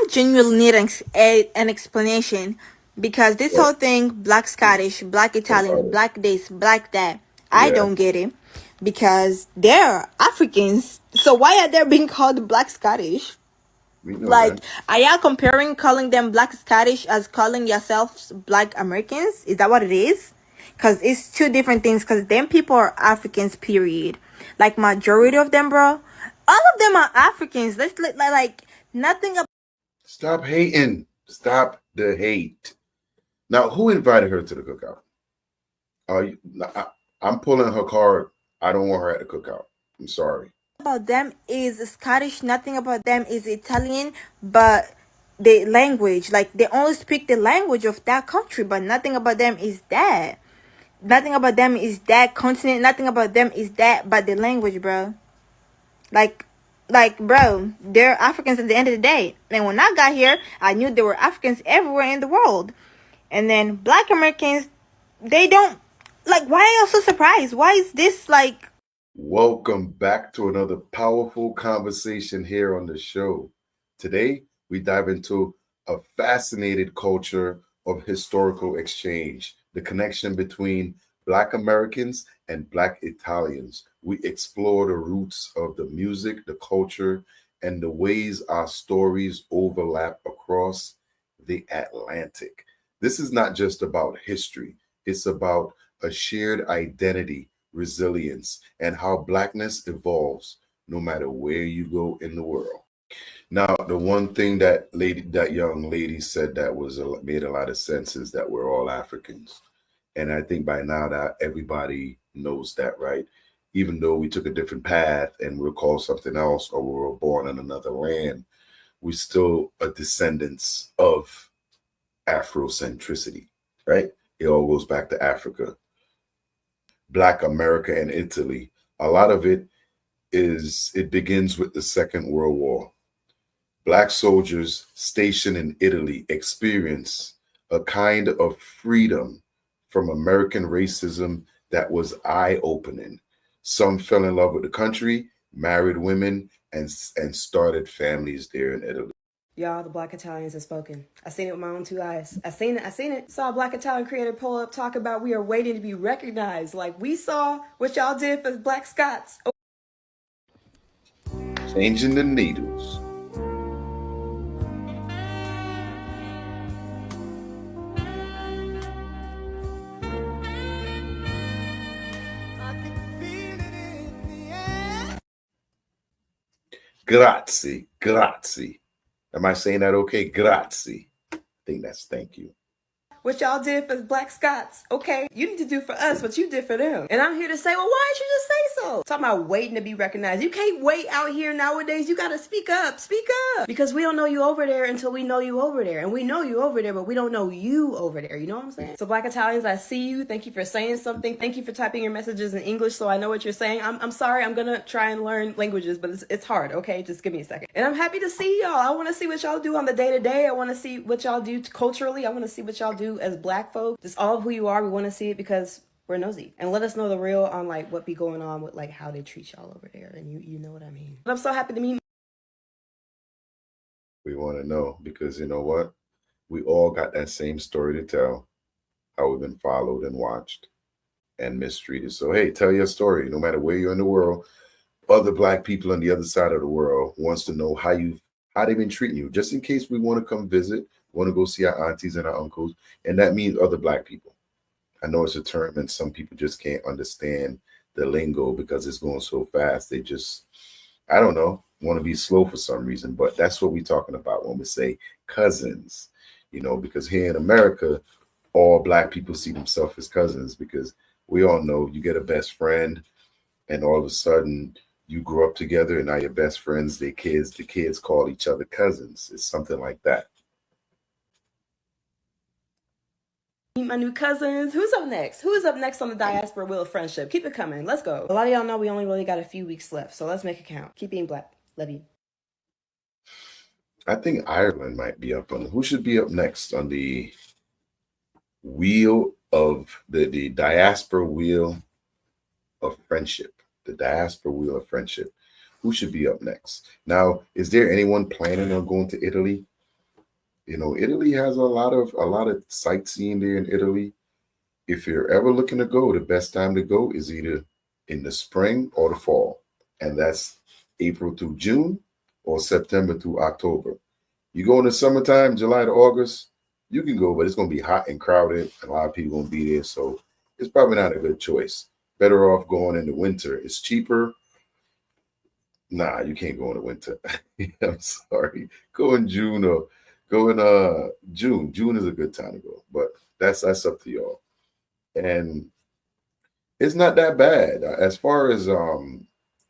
genuinely need an explanation because this whole thing, black Scottish, black Italian, black this, black that, I don't get it because they're Africans. So why are they being called black Scottish? Like, are y'all comparing calling them black Scottish as calling yourselves black Americans? Is that what it is? Because it's two different things. Because them people are Africans, period. Like, majority of them, bro. All of them are Africans. Let's like nothing about. Stop hating. Stop the hate. Now, who invited her to the cookout? I'm pulling her card. I don't want her at the cookout. I'm sorry. About them is Scottish. Nothing about them is Italian. But the language, like they only speak the language of that country. But nothing about them is that. Nothing about them is that continent. Nothing about them is that but the language, bro. Like, bro, they're Africans at the end of the day. And when I got here, I knew there were Africans everywhere in the world. And then black Americans, they don't, like, why are you so surprised? Why is this like? Welcome back to another powerful conversation here on the show. Today, we dive into a fascinating culture of historical exchange, the connection between Black Americans and Black Italians. We explore the roots of the music, the culture, and the ways our stories overlap across the Atlantic. This is not just about history, it's about a shared identity, resilience, and how Blackness evolves no matter where you go in the world. Now, the one thing that young lady said that made a lot of sense is that we're all Africans. And I think by now that everybody knows that, right? Even though we took a different path and we're called something else or we were born in another land, we still are descendants of Afrocentricity, right? It all goes back to Africa. Black America and Italy. A lot of it begins with the Second World War. Black soldiers stationed in Italy experience a kind of freedom from American racism that was eye-opening. Some fell in love with the country, married women, and started families there in Italy. Y'all, the Black Italians have spoken. I seen it with my own two eyes. I seen it. Saw a Black Italian creator pull up, talk about we are waiting to be recognized. Like we saw what y'all did for Black Scots. Changing the needles. Grazie. Am I saying that okay? Grazie. I think that's thank you. What y'all did for Black Scots, okay? You need to do for us what you did for them. And I'm here to say, well, why didn't you just say so? Talking about waiting to be recognized. You can't wait out here nowadays. You gotta speak up. Because we don't know you over there until we know you over there. And we know you over there, but we don't know you over there. You know what I'm saying? So Black Italians, I see you. Thank you for saying something. Thank you for typing your messages in English so I know what you're saying. I'm sorry, I'm gonna try and learn languages, but it's hard, okay? Just give me a second. And I'm happy to see y'all. I wanna see what y'all do on the day-to-day. I wanna see what y'all do culturally. I wanna see what y'all do as Black folks. Just all of who you are. We want to see it because we're nosy. And let us know the real on like what be going on with like how they treat y'all over there. And you know what I mean. But I'm so happy to meet. We want to know because you know what? We all got that same story to tell. How we've been followed and watched and mistreated. So hey, tell your story. No matter where you're in the world, other Black people on the other side of the world wants to know how they've been treating you. Just in case we want to come visit, want to go see our aunties and our uncles, and that means other Black people. I know it's a term and some people just can't understand the lingo because it's going so fast. They just, I don't know, want to be slow for some reason, but that's what we're talking about when we say cousins, because here in America, all Black people see themselves as cousins because we all know you get a best friend and all of a sudden you grow up together and now your best friends, the kids call each other cousins. It's something like that. Meet my new cousins. Who's up next? Who is up next on the Diaspora Wheel of Friendship? Keep it coming. Let's go. A lot of y'all know we only really got a few weeks left, so let's make it count. Keep being Black. Love you. I think Ireland might be up on. Who should be up next on the wheel of the Diaspora Wheel of Friendship? The Diaspora Wheel of Friendship. Who should be up next? Now, is there anyone planning on going to Italy? Italy has a lot of sightseeing there in Italy. If you're ever looking to go, the best time to go is either in the spring or the fall, and that's April through June or September through October. You go in the summertime, July to August, you can go, but it's going to be hot and crowded. A lot of people going to be there, so it's probably not a good choice. Better off going in the winter. It's cheaper. Nah, you can't go in the winter. I'm sorry. Go in June or go in June. June is a good time to go, but that's up to y'all. And it's not that bad. As far as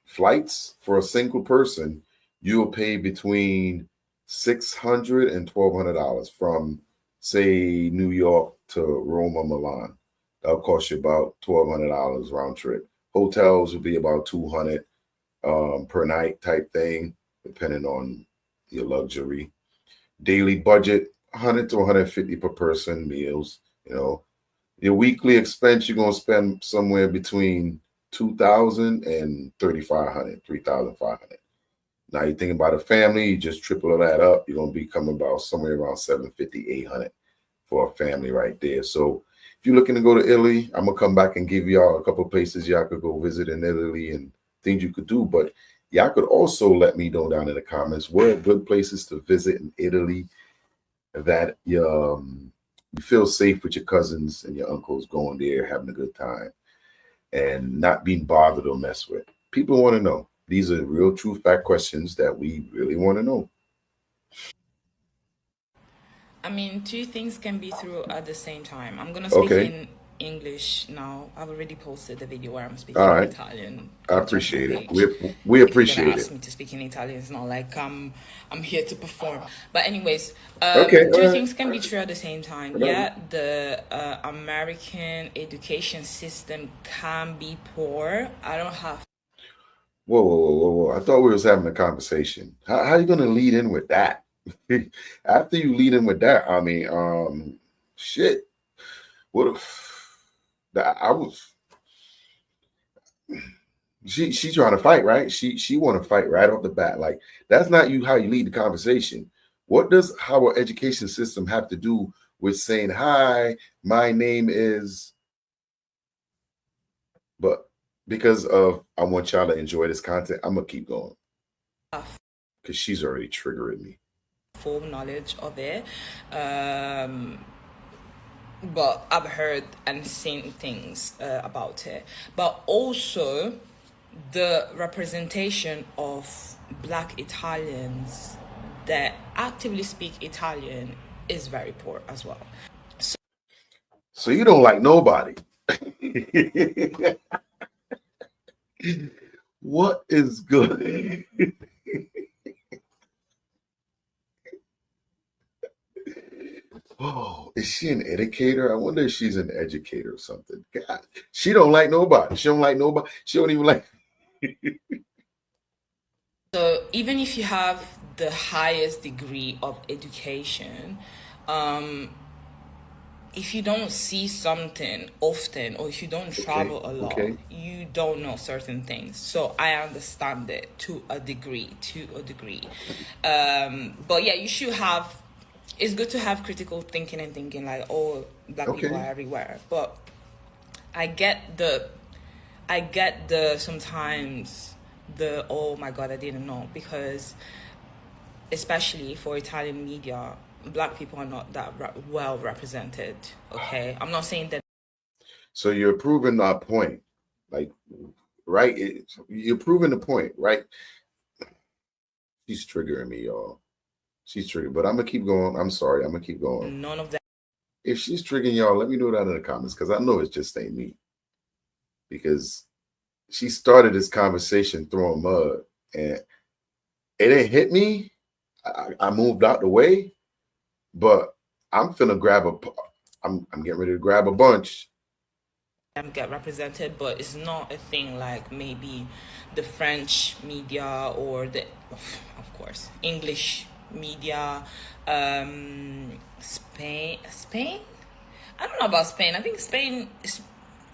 flights for a single person, you'll pay between $600 and $1,200 from, say, New York to Rome or Milan. That'll cost you about $1,200 round trip. Hotels will be about 200 per night type thing, depending on your luxury. Daily budget 100 to 150 per person. Meals, your weekly expense, you're going to spend somewhere between 2,000 and 3,500, 3,500. Now you're thinking about a family, you just triple that up, you're going to be coming about somewhere around 750, 800 for a family right there. So if you're looking to go to Italy, I'm going to come back and give y'all a couple of places y'all could go visit in Italy and things you could do. But y'all could also let me know down in the comments what are good places to visit in Italy that you feel safe with your cousins and your uncles going there, having a good time, and not being bothered or messed with. People want to know. These are real, true, fact questions that we really want to know. I mean, two things can be true at the same time. I'm gonna speak Okay. in English now. I've already posted the video where I'm speaking All in right. Italian. I Go check my appreciate it. page. We If you're gonna appreciate ask it. me to speak in Italian, it's not like I'm here to perform. But anyways, Okay. All two right. things can be true at the same time. Whatever. Yeah, the American education system can be poor. I don't have Whoa, whoa, whoa, whoa, whoa. I thought we was having a conversation. How are you going to lead in with that? After you lead in with that, I mean, shit. What if I was she trying to fight, right? She want to fight right off the bat. Like that's not how you lead the conversation. What does our education system have to do with saying hi, my name is, but because of I want y'all to enjoy this content, I'm gonna keep going because she's already triggering me. full knowledge of it. Um, but I've heard and seen things about it. But also, the representation of Black Italians that actively speak Italian is very poor as well. So you don't like nobody. What is good? Oh, is she an educator? I wonder if she's an educator or something. God, she don't like nobody. She don't like nobody. She don't even like. So even if you have the highest degree of education, um, if you don't see something often or if you don't Okay, travel a lot, okay, you don't know certain things. So I understand it to a degree, but yeah, you should have, it's good to have critical thinking and thinking like, oh, Black people okay. are everywhere. But I get the sometimes the, oh my God, I didn't know, because especially for Italian media, Black people are not that well represented. Okay, I'm not saying that. So you're proving our point, like, right? You're proving the point, right? She's triggering me, y'all. She's triggering, but I'm gonna keep going. I'm sorry, I'm gonna keep going. None of that. If she's triggering y'all, let me know that in the comments because I know it's just ain't me. Because she started this conversation throwing mud, and it didn't hit me. I moved out the way, but I'm finna grab a. I'm getting ready to grab a bunch. Get represented, but it's not a thing like maybe the French media or the, of course, English media, Spain. I don't know about Spain. I think Spain is.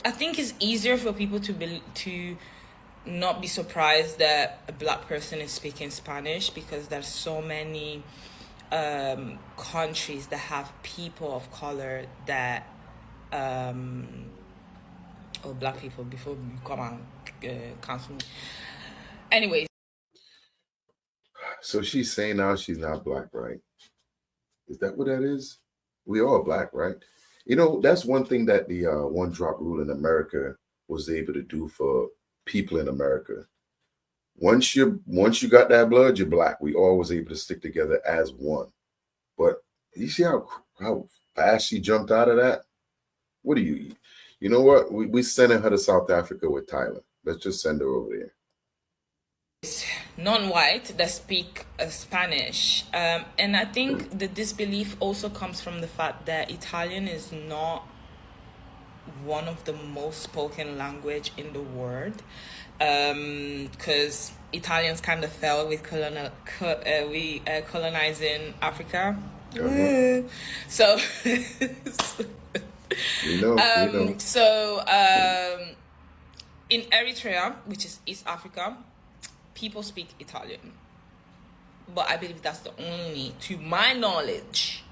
I think it's easier for people to not be surprised that a Black person is speaking Spanish because there's so many countries that have people of color that or black people before you come and cancel me. Anyways. So she's saying now she's not black, right? Is that what that is? We all black, right? You know, that's one thing that the one drop rule in America was able to do for people in America. Once you got that blood, you're black. We all was able to stick together as one. But you see how fast she jumped out of that? What do you eat? You know what? We sending her to South Africa with Tyler. Let's just send her over there. Non-white that speak Spanish, and I think the disbelief also comes from the fact that Italian is not one of the most spoken language in the world, because Italians kind of fell with colonizing Africa. So we know. So in Eritrea, which is East Africa, people speak Italian, but I believe that's the only, to my knowledge,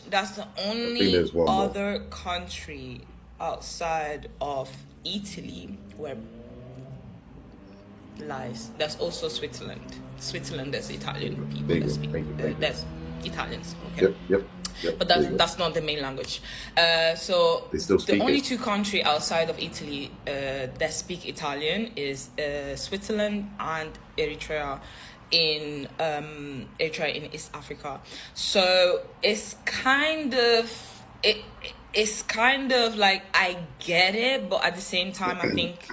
that's the only other country outside of Italy where lies. There's also Switzerland. Switzerland, there's Italian people that speak. There's Italians. Okay. Yep. But that's not the main language. So the only two countries outside of Italy that speak Italian is Switzerland and Eritrea in East Africa. So it's kind of like, I get it, but at the same time I think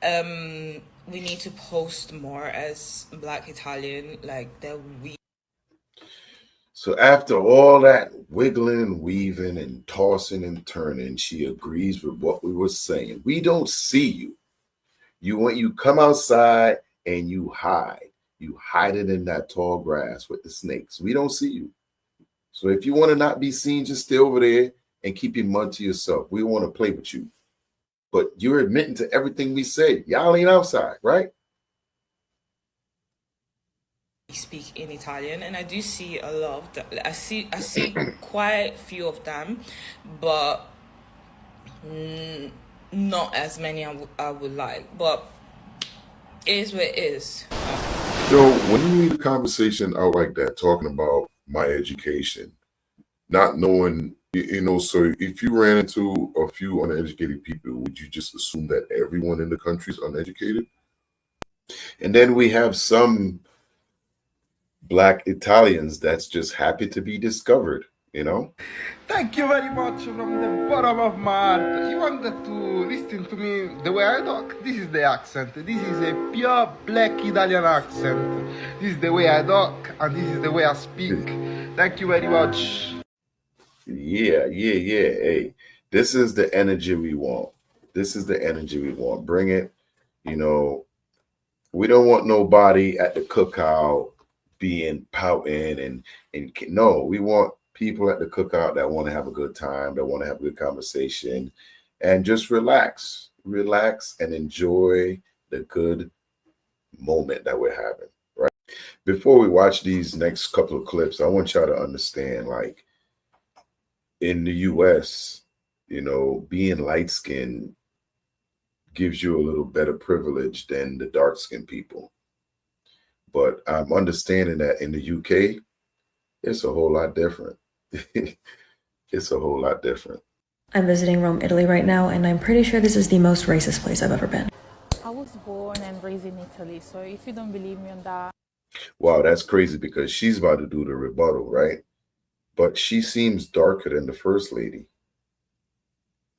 we need to post more as Black Italian, like that we. So after all that wiggling and weaving and tossing and turning, she agrees with what we were saying. We don't see you. You come outside and you hide. You hide it in that tall grass with the snakes. We don't see you. So if you want to not be seen, just stay over there and keep your mud to yourself. We want to play with you. But you're admitting to everything we say. Y'all ain't outside, right? Speak in Italian, and I do see a lot of them. I see quite a few of them, but not as many I would like. But it is what it is. So when you lead a conversation out like that, talking about my education, not knowing, so if you ran into a few uneducated people, would you just assume that everyone in the country is uneducated? And then we have some Black Italians that's just happy to be discovered, Thank you very much from the bottom of my heart. You wanted to listen to me the way I talk? This is the accent. This is a pure Black Italian accent. This is the way I talk, and this is the way I speak. Thank you very much. Yeah. Hey, this is the energy we want. Bring it. We don't want nobody at the cookout being pouting and no, we want people at the cookout that want to have a good time, that want to have a good conversation, and just relax and enjoy the good moment that we're having, right? Before we watch these next couple of clips, I want y'all to understand, like, in the US, being light-skinned gives you a little better privilege than the dark-skinned people. But I'm understanding that in the UK, it's a whole lot different. It's a whole lot different. I'm visiting Rome, Italy right now, and I'm pretty sure this is the most racist place I've ever been. I was born and raised in Italy, so if you don't believe me on that. Wow, that's crazy because she's about to do the rebuttal, right? But she seems darker than the first lady.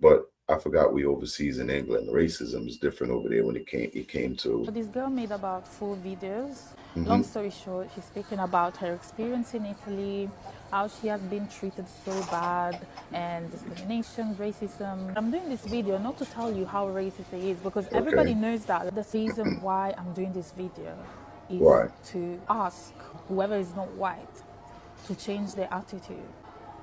But I forgot we overseas in England. Racism is different over there when it came to. So this girl made about 4 videos. Long story short, she's speaking about her experience in Italy, how she has been treated so bad, and discrimination, racism. I'm doing this video not to tell you how racist it is, because everybody knows that. The reason why I'm doing this video is to ask whoever is not white to change their attitude.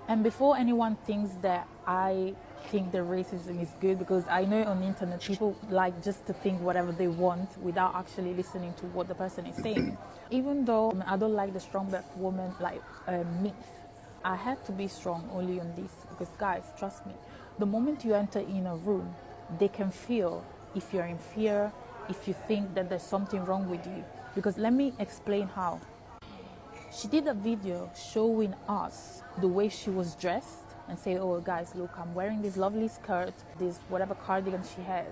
And before anyone thinks that I think the racism is good, because I know on the internet people like just to think whatever they want without actually listening to what the person is saying. Even though I don't like the strong black woman like myth, I had to be strong only on this because guys, trust me, the moment you enter in a room, they can feel if you're in fear, if you think that there's something wrong with you. Because let me explain how. She did a video showing us the way she was dressed and say, oh guys, look, I'm wearing this lovely skirt, this whatever cardigan she had.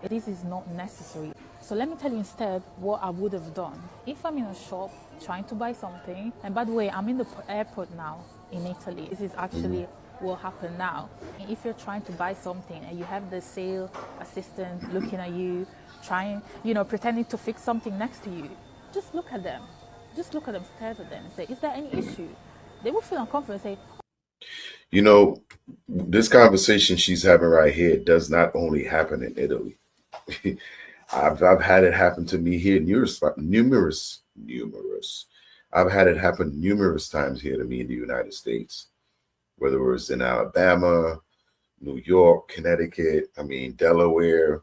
This is not necessary. So let me tell you instead what I would have done. If I'm in a shop trying to buy something, and by the way, I'm in the airport now in Italy. This is actually what happened now. If you're trying to buy something and you have the sale assistant looking at you, trying, pretending to fix something next to you, just look at them. Just look at them, stare at them and say, is there any issue? They will feel uncomfortable and say, this conversation she's having right here does not only happen in Italy. I've had it happen to me here numerous. I've had it happen numerous times here to me in the United States, whether it was in Alabama, New York, Connecticut, Delaware.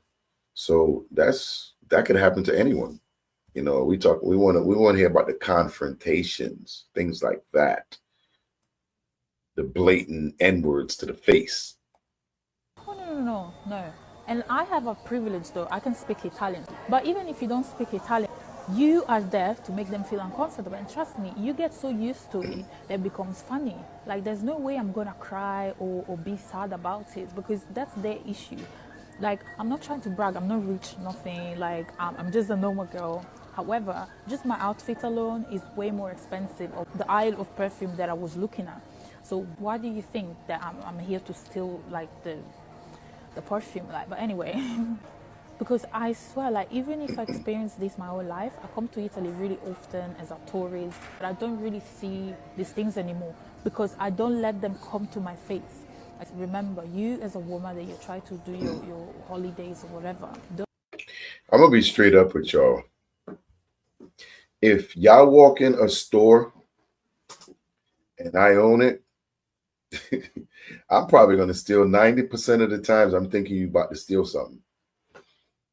So that could happen to anyone. We want to hear about the confrontations, things like that. The blatant N-words to the face. Oh, no. And I have a privilege though, I can speak Italian. But even if you don't speak Italian, you are there to make them feel uncomfortable. And trust me, you get so used to it that it becomes funny. Like there's no way I'm gonna cry or be sad about it because that's their issue. Like, I'm not trying to brag, I'm not rich, nothing, like I'm just a normal girl. However, just my outfit alone is way more expensive of the aisle of perfume that I was looking at. So why do you think that I'm here to steal like the perfume? Like, but anyway, because I swear, like even if I experience this my whole life, I come to Italy really often as a tourist, but I don't really see these things anymore because I don't let them come to my face. Like, remember, you as a woman that you try to do your holidays or whatever. I'm gonna be straight up with y'all. If y'all walk in a store and I own it, I'm probably going to steal 90% of the times I'm thinking you about to steal something.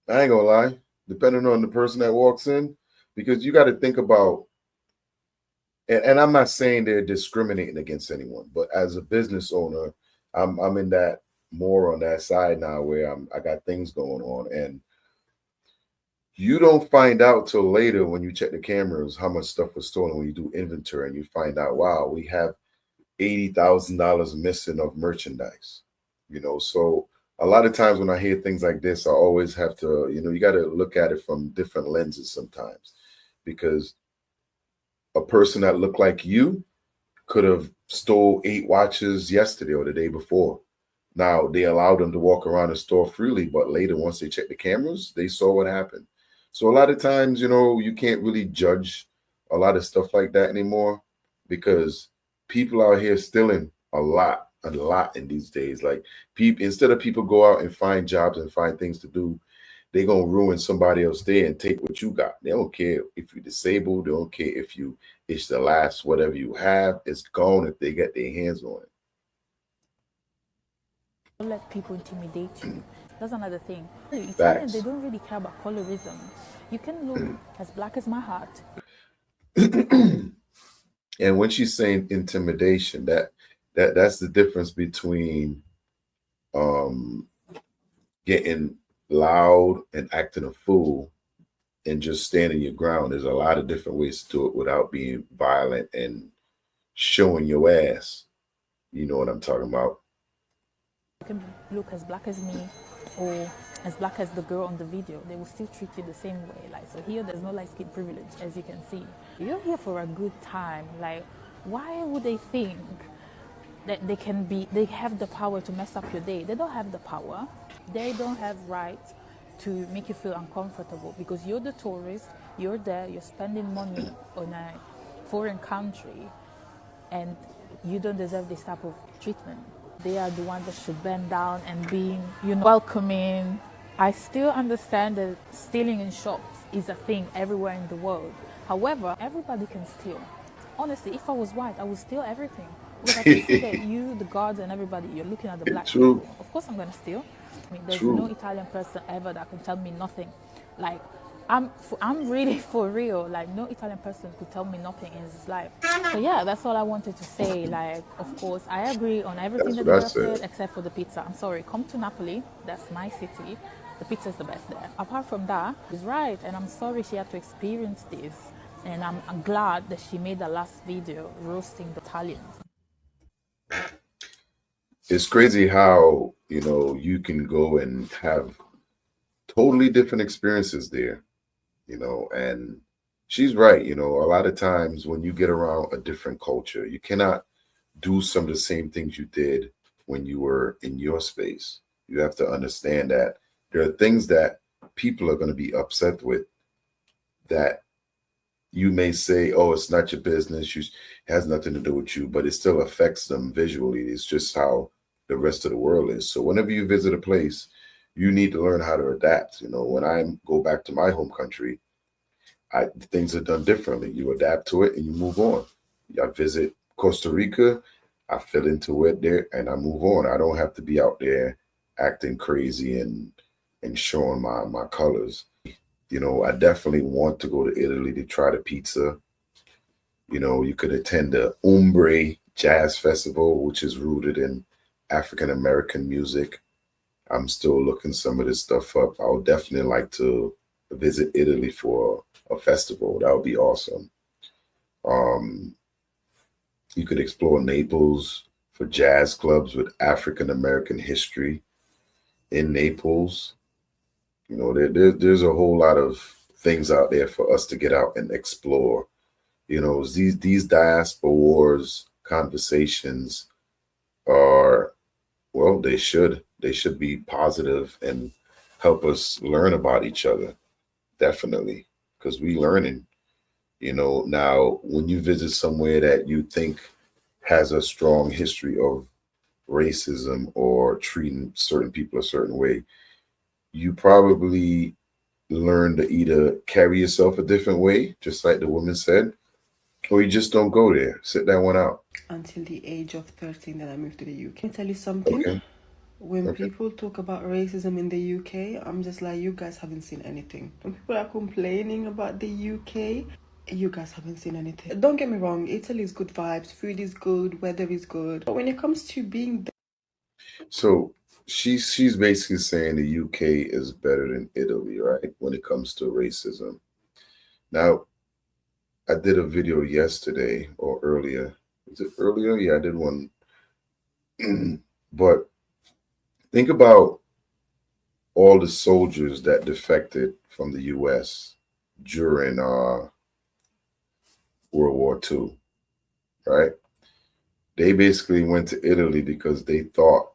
I ain't going to lie, depending on the person that walks in, because you got to think about, and I'm not saying they're discriminating against anyone, but as a business owner, I'm in that more on that side now where I got things going on, and you don't find out till later when you check the cameras how much stuff was stolen when you do inventory, and you find out, wow, we have $80,000 missing of merchandise. So a lot of times when I hear things like this, I always have to, you got to look at it from different lenses sometimes, because a person that looked like you could have stole 8 watches yesterday or the day before. Now they allowed them to walk around the store freely, but later, once they checked the cameras, they saw what happened. So a lot of times, you can't really judge a lot of stuff like that anymore, because people out here stealing a lot in these days. Like, instead of people go out and find jobs and find things to do, they're going to ruin somebody else's day and take what you got. They don't care if you're disabled. They don't care if it's the last, whatever you have, it's gone if they get their hands on it. Don't let people intimidate you. That's another thing. Facts. They don't really care about colorism. You can look as black as my heart. And when she's saying intimidation, that's the difference between getting loud and acting a fool and just standing your ground. There's a lot of different ways to do it without being violent and showing your ass. You know what I'm talking about? You can look as black as me or as black as the girl on the video. They will still treat you the same way. Like, so here there's no light skin privilege, as you can see. You're here for a good time. Like, why would they think that they have the power to mess up your day? They don't have the power. They don't have right to make you feel uncomfortable because you're the tourist, you're there, you're spending money on a foreign country, and you don't deserve this type of treatment. They are the ones that should bend down and being, welcoming. I still understand that stealing in shops is a thing everywhere in the world. However, everybody can steal. Honestly, if I was white, I would steal everything. Because I can see that you, the guards, and everybody, you're looking at the black True, people. Of course, I'm gonna steal. I mean, there's no true. Italian person ever that can tell me nothing. Like, I'm really for real. Like, no Italian person could tell me nothing in this life. So yeah, that's all I wanted to say. Like, of course, I agree on everything That's that what the I girl said. said, except for the pizza. I'm sorry. Come to Napoli. That's my city. The pizza is the best there. Apart from that, she's right, and I'm sorry she had to experience this. And I'm glad that she made the last video roasting the Italians. It's crazy how, you can go and have totally different experiences there, and she's right. A lot of times when you get around a different culture, you cannot do some of the same things you did when you were in your space. You have to understand that there are things that people are going to be upset with that you may say, oh, it's not your business. It has nothing to do with you, but it still affects them visually. It's just how the rest of the world is. So whenever you visit a place, you need to learn how to adapt. When I go back to my home country, things are done differently. You adapt to it and you move on. I visit Costa Rica, I fell into it there and I move on. I don't have to be out there acting crazy and showing my colors. I definitely want to go to Italy to try the pizza. You could attend the Umbre Jazz Festival, which is rooted in African American music. I'm still looking some of this stuff up. I would definitely like to visit Italy for a festival. That would be awesome. You could explore Naples for jazz clubs with African American history in Naples. There's a whole lot of things out there for us to get out and explore. These diaspora wars conversations are, well, they should be positive and help us learn about each other. Definitely, because we learning. Now when you visit somewhere that you think has a strong history of racism or treating certain people a certain way, you probably learn to either carry yourself a different way, just like the woman said, or you just don't go there. Sit that one out. Until the age of 13 that I moved to the UK. Let me tell you something. Okay. When Okay. people talk about racism in the UK, I'm just like, you guys haven't seen anything. When people are complaining about the UK, you guys haven't seen anything. Don't get me wrong, Italy is good vibes, food is good, weather is good. But when it comes to being So she's basically saying the UK is better than Italy, right? When it comes to racism. Now, I did a video yesterday or earlier. Was it earlier? Yeah, I did one. But think about all the soldiers that defected from the US during World War II, right? They basically went to Italy because they thought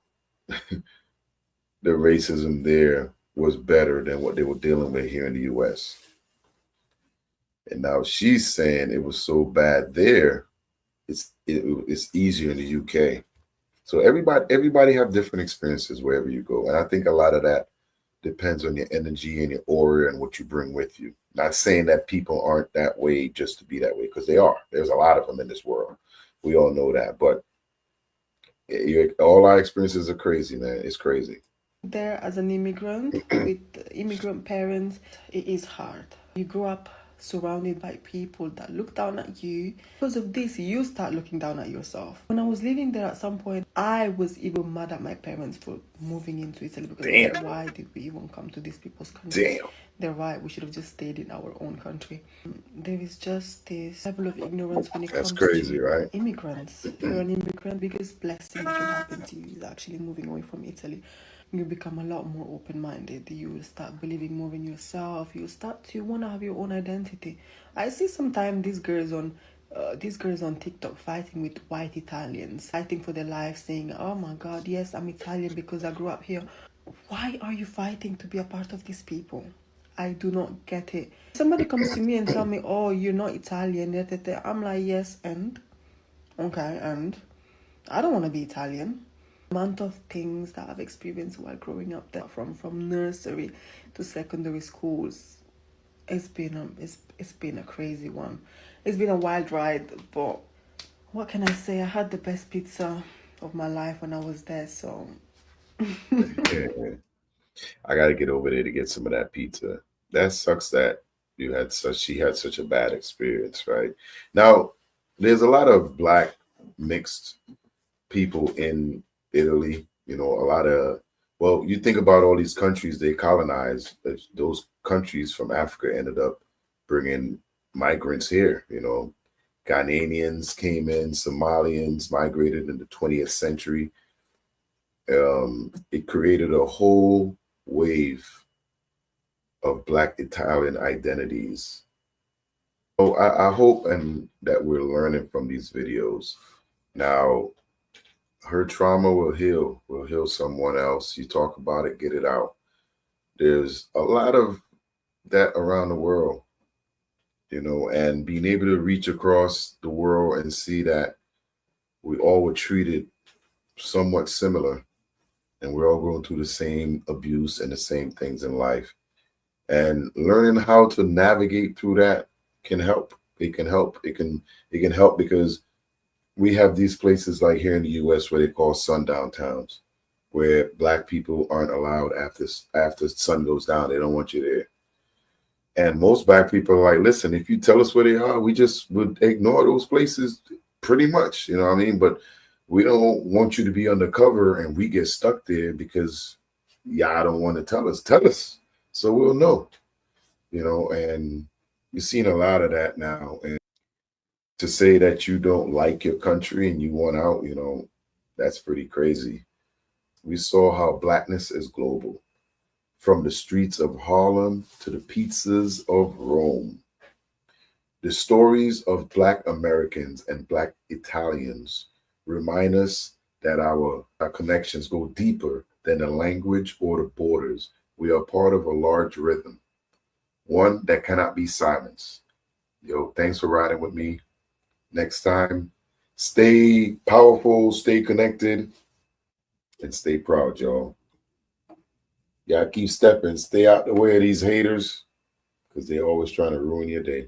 the racism there was better than what they were dealing with here in the US. And now she's saying it was so bad there, it's easier in the UK. So everybody have different experiences wherever you go. And I think a lot of that depends on your energy and your aura and what you bring with you. Not saying that people aren't that way just to be that way, because they are. There's a lot of them in this world. We all know that. But all our experiences are crazy, man. It's crazy. there as an immigrant with immigrant parents, it is hard. You grow up surrounded by people that look down at you. Because of this, you start looking down at yourself. When I was living there at some point, I was even mad at my parents for moving into Italy, because I was like, why did we even come to these people's country? Damn. They're right, we should have just stayed in our own country. There is just this level of ignorance when it That's comes crazy, to right? immigrants. If you're an immigrant, biggest blessing that can happen to you is actually moving away from Italy. You become a lot more open-minded. You will start believing more in yourself. You start to want to have your own identity. I see sometimes these girls on TikTok fighting with white Italians, fighting for their life, saying, oh my God, yes, I'm Italian because I grew up here. Why are you fighting to be a part of these people? I do not get it. Somebody comes to me and tell me, oh, you're not Italian. I'm like, yes, and? Okay, and? I don't want to be Italian. The amount of things that I've experienced while growing up there, from nursery to secondary schools, it's been a crazy one. It's been a wild ride, but What can I say? I had the best pizza of my life when I was there, so Yeah, I got to get over there to get some of that pizza. That sucks that she had such a bad experience, right? Now, there's a lot of black mixed people in Italy. You know, a lot of, well, you think about all these countries they colonized, those countries from Africa ended up bringing migrants here. You know, Ghanaians came in, Somalians migrated in the 20th century. It created a whole wave of Black Italian identities. So I hope and that we're learning from these videos. Now, her trauma will heal someone else. You talk about it, get it out. There's a lot of that around the world, you know, and being able to reach across the world and see that we all were treated somewhat similar and we're all going through the same abuse and the same things in life. And learning how to navigate through that can help. It can help. It can help because we have these places like here in the US where they call sundown towns, where black people aren't allowed after sun goes down. They don't want you there. And most black people are like, listen, if you tell us where they are, we just would ignore those places pretty much. You know what I mean? But we don't want you to be undercover and we get stuck there because y'all don't want to tell us. Tell us so we'll know, you know, and you're seeing a lot of that now. And to say that you don't like your country and you want out, you know, that's pretty crazy. We saw how blackness is global, from the streets of Harlem to the pizzas of Rome. The stories of Black Americans and Black Italians remind us that our connections go deeper than the language or the borders. We are part of a large rhythm, one that cannot be silenced. Yo, thanks for riding with me. Next time, stay powerful, stay connected, and stay proud, y'all. Y'all keep stepping. Stay out the way of these haters because they're always trying to ruin your day.